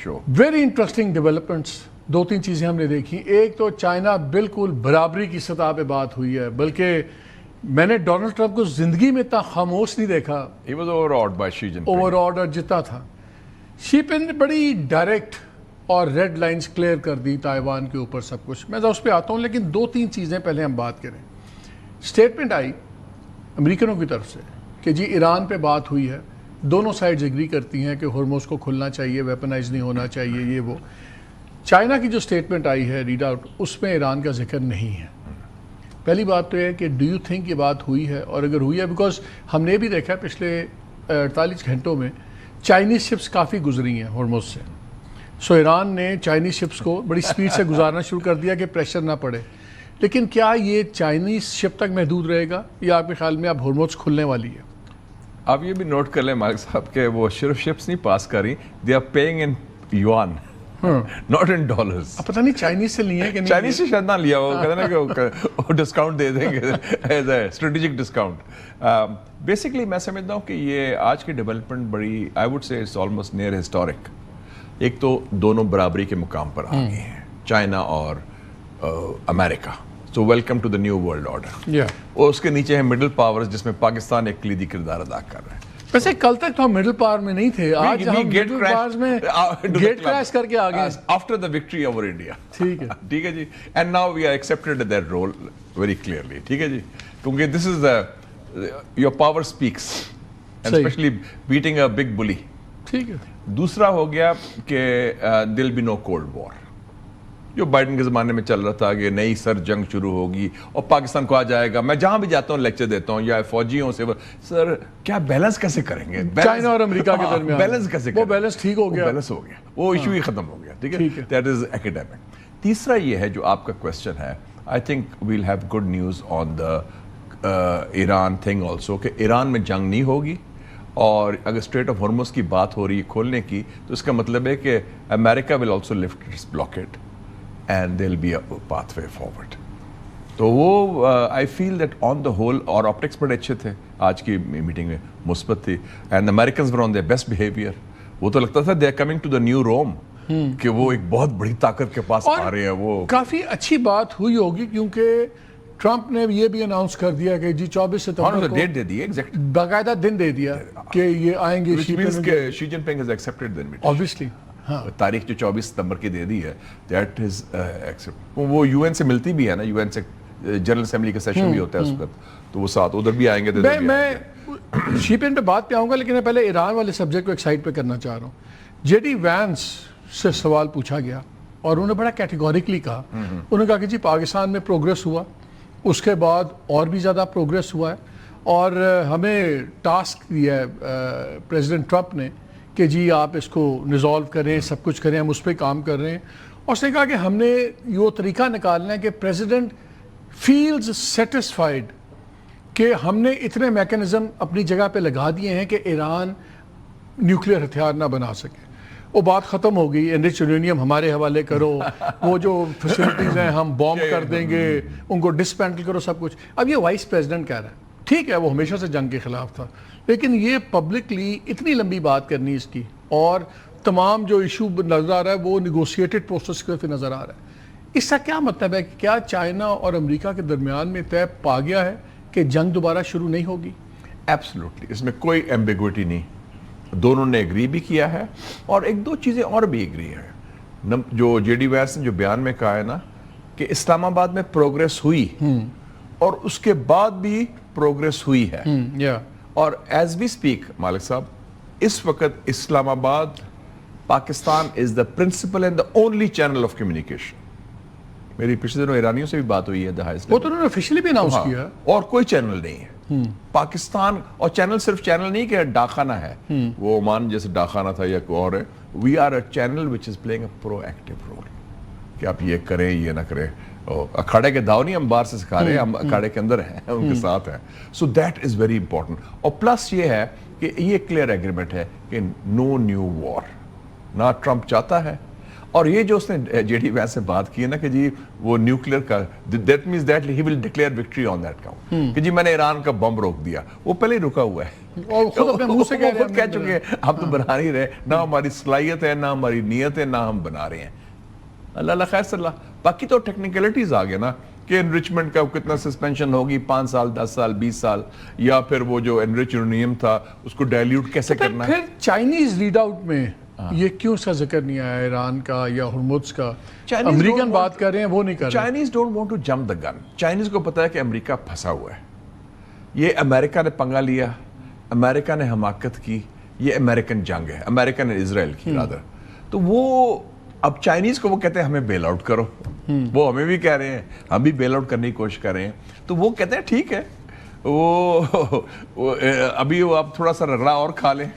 show. Very interesting developments. दो तीन चीज़ें हमने देखी. एक तो चाइना बिल्कुल बराबरी की सतह पे बात हुई है, बल्कि मैंने डोनाल्ड ट्रंप को ज़िंदगी में इतना खामोश नहीं देखा. He was overawed by Xi Jinping. ओवरऑर्ड और जितना था. शी पिन ने बड़ी डायरेक्ट और रेड लाइंस क्लियर कर दी ताइवान के ऊपर सब कुछ. मैं उस पर आता हूँ, लेकिन दो तीन चीज़ें पहले हम बात करें. स्टेटमेंट आई अमेरिकनों की तरफ से कि जी ईरान पे बात हुई है, दोनों साइड्स एग्री करती हैं कि हॉर्मोज को खुलना चाहिए, वेपनाइज नहीं होना चाहिए, ये वो. चाइना की जो स्टेटमेंट आई है रीड आउट, उसमें ईरान का जिक्र नहीं है. पहली बात तो है कि डू यू थिंक ये बात हुई है, और अगर हुई है, बिकॉज हमने भी देखा है पिछले 48 घंटों में चाइनीज़ शिप्स काफ़ी गुजरी हैं हॉर्मोज से. सो ईरान ने चाइनीज़ शिप्स को बड़ी स्पीड से गुजारना शुरू कर दिया कि प्रेशर ना पड़े. लेकिन क्या ये चाइनीज़ शिप तक महदूद रहेगा या आपके ख्याल में अब हॉर्मोज खुलने वाली है? आप ये भी नोट कर लें मालिक साहब के वो सिर्फ शिप्स नहीं पास करी, they are paying in yuan, not in dollars. अब पता नहीं चाइनीज़ से लिए कि नहीं. चाइनीज से शायद ना लिया, वो कहते ना कि वो डिस्काउंट दे देंगे as a strategic discount. Basically मैं समझता हूँ कि ये आज की डेवलपमेंट बड़ी, I would say it's almost near historic. एक तो दोनों बराबरी के मुकाम पर आ गए हैं, चाइना और America. So welcome to the new world order. और उसके नीचे है मिडिल पावर्स, जिसमें पाकिस्तान एक कलीदी किरदार अदा कर रहा है. वैसे कल तक तो हम मिडिल पावर में नहीं थे, आज हम मिडिल पावर्स में गेट क्रैश करके आ गए after the victory over India. ठीक है, ठीक है जी. And now we are accepted that role very clearly. ठीक है जी, क्योंकि this is the your power speaks and specially beating a big bully. ठीक है. दूसरा हो गया कि there will be no cold war, जो बाइडन के ज़माने में चल रहा था कि नई सर जंग शुरू होगी और पाकिस्तान को आ जाएगा. मैं जहां भी जाता हूं लेक्चर देता हूं या फौजियों से, सर क्या बैलेंस कैसे करेंगे चाइना और अमेरिका के दरमियान? बैलेंस कैसे वो बैलेंस ठीक हो गया, बैलेंस हो गया, वो इशू ही खत्म हो गया. ठीक है, दैट इज एकेडमिक. तीसरा ये है जो आपका क्वेश्चन है, I think we'll have good news on the Iran thing also, कि ईरान में जंग नहीं होगी. और अगर स्ट्रेट ऑफ हॉर्मुज़ की बात हो रही है खोलने की, तो इसका मतलब है कि America will also lift its blockade and there'll be a pathway forward. तो वो I feel that on the whole, और ऑप्टिक्स बड़े अच्छे थे आज की मीटिंग में, मुस्बत थी. And Americans were on their best behaviour. वो तो लगता था they are coming to the new Rome, कि वो एक बहुत बड़ी ताकत के पास आ रहे हैं. वो काफ़ी अच्छी बात हुई होगी, क्योंकि ट्रंप ने ये भी अनाउंस कर दिया कि जी 24 सितंबर को डेट दे दी, एग्जैक्ट बाकायदा दिन दे दिया कि ये आएंगे. Xi Jinping has accepted the invitation obviously. हाँ. तारीख जो 24 सितंबर की दे दी है, दैट इज एक्सेप्ट. वो यूएन से मिलती भी है ना, यूएन से जनरल असेंबली का सेशन भी होता है उस वक्त, तो वो साथ उधर भी आएंगे. मैं शीपिन पे बात पे आऊँगा, लेकिन मैं पहले ईरान वाले सब्जेक्ट को एक साइड पे करना चाह रहा हूँ. जेडी वैंस से सवाल पूछा गया और उन्होंने बड़ा कैटेगोरिकली कहा, उन्होंने कहा कि जी पाकिस्तान में प्रोग्रेस हुआ, उसके बाद और भी ज़्यादा प्रोग्रेस हुआ है, और हमें टास्क दिया है प्रेसिडेंट ट्रंप ने कि जी आप इसको रिजॉल्व करें, सब कुछ करें, हम उस पर काम कर रहे हैं. और उसने कहा कि हमने ये तरीका निकालना है कि प्रेसिडेंट फील्स सेटिस्फाइड कि हमने इतने मैकेनिज्म अपनी जगह पे लगा दिए हैं कि ईरान न्यूक्लियर हथियार ना बना सके. वो बात ख़त्म हो गई, एनरिच्ड यूरेनियम हमारे हवाले करो, वो जो फैसिलिटीज़ हैं हम बॉम्ब कर देंगे, उनको डिसमेंटल करो, सब कुछ. अब ये वाइस प्रेसिडेंट कह रहा है, ठीक है वो हमेशा से जंग के खिलाफ था, लेकिन ये पब्लिकली इतनी लंबी बात करनी इसकी, और तमाम जो इशू नज़र आ रहा है वो निगोशिएटेड प्रोसेस के फिर नज़र आ रहा है. इसका क्या मतलब है कि क्या चाइना और अमेरिका के दरमियान में तय पा गया है कि जंग दोबारा शुरू नहीं होगी? एब्सोल्युटली, इसमें कोई एम्बिग्विटी नहीं. दोनों ने एग्री भी किया है, और एक दो चीज़ें और भी एग्री है. जो जेडी वैंस ने जो बयान में कहा है ना कि इस्लामाबाद में प्रोग्रेस हुई और उसके बाद भी प्रोग्रेस हुई है. और एज वी स्पीक मालिक साहब, इस वक्त Islamabad Pakistan is the principal and the only channel of communication. मेरी पिछले दिनों ईरानियों से भी बात हुई है, वो तो उन्होंने ऑफिशियली भी अनाउंस किया है. और कोई चैनल नहीं है पाकिस्तान, और चैनल सिर्फ चैनल नहीं कि डाखाना है, वो ओमान जैसे डाखाना था या कोई और है. We are a channel which is playing a proactive role, कि आप ये करें ये ना करें. अखाड़े के दाव नहीं हम बाहर से सिखा रहे हैं, हम अखाड़े के अंदर हैं, उनके साथ हैं. So that is very important. और प्लस ये है कि ये क्लियर एग्रीमेंट है कि नो न्यू वॉर, ना ट्रंप चाहता है اور یہ جو اس نے جے ڈی وینس سے بات کی ہے نا کہ جی وہ نیوکلیئر کا that means that he will declare victory on that count کہ جی میں نے ایران کا بم روک دیا, وہ پہلے ہی رکا ہوا ہے اور خود اپنے منہ سے کہہ چکے ہیں ہم تو بنا نہیں رہے, نہ ہماری صلاحیت ہے, نہ ہماری نیت ہے, نہ ہم بنا رہے ہیں. اللہ خیر صلی اللہ. باقی تو ٹیکنیکلٹیز آ گئے نا کہ انریچمنٹ کا کتنا سسپینشن ہوگی, 5 سال 10 سال 20 سال, یا پھر وہ جو انریچ یورینیم تھا اس کو ڈائلیوٹ کیسے کرنا ہے. پھر چائنیز ریڈ آؤٹ میں یہ کیوں اس کا ذکر نہیں آیا ایران کا یا ہرمز کا؟ امریکن بات کر رہے ہیں, وہ نہیں کر رہے. Chinese don't want to jump the gun. Chinese کو پتا ہے کہ امریکہ پھنسا ہوا ہے, یہ امریکہ نے پنگا لیا, امریکہ نے حماقت کی, یہ امریکن جنگ ہے, امریکن اسرائیل کی رادر. تو وہ اب چائنیز کو وہ کہتے ہیں ہمیں بیل آؤٹ کرو, وہ ہمیں بھی کہہ رہے ہیں, ہم بھی بیل آؤٹ کرنے کی کوشش کر رہے ہیں. تو وہ کہتے ہیں ٹھیک ہے, وہ ابھی وہ آپ تھوڑا سا رگڑا اور کھا لیں,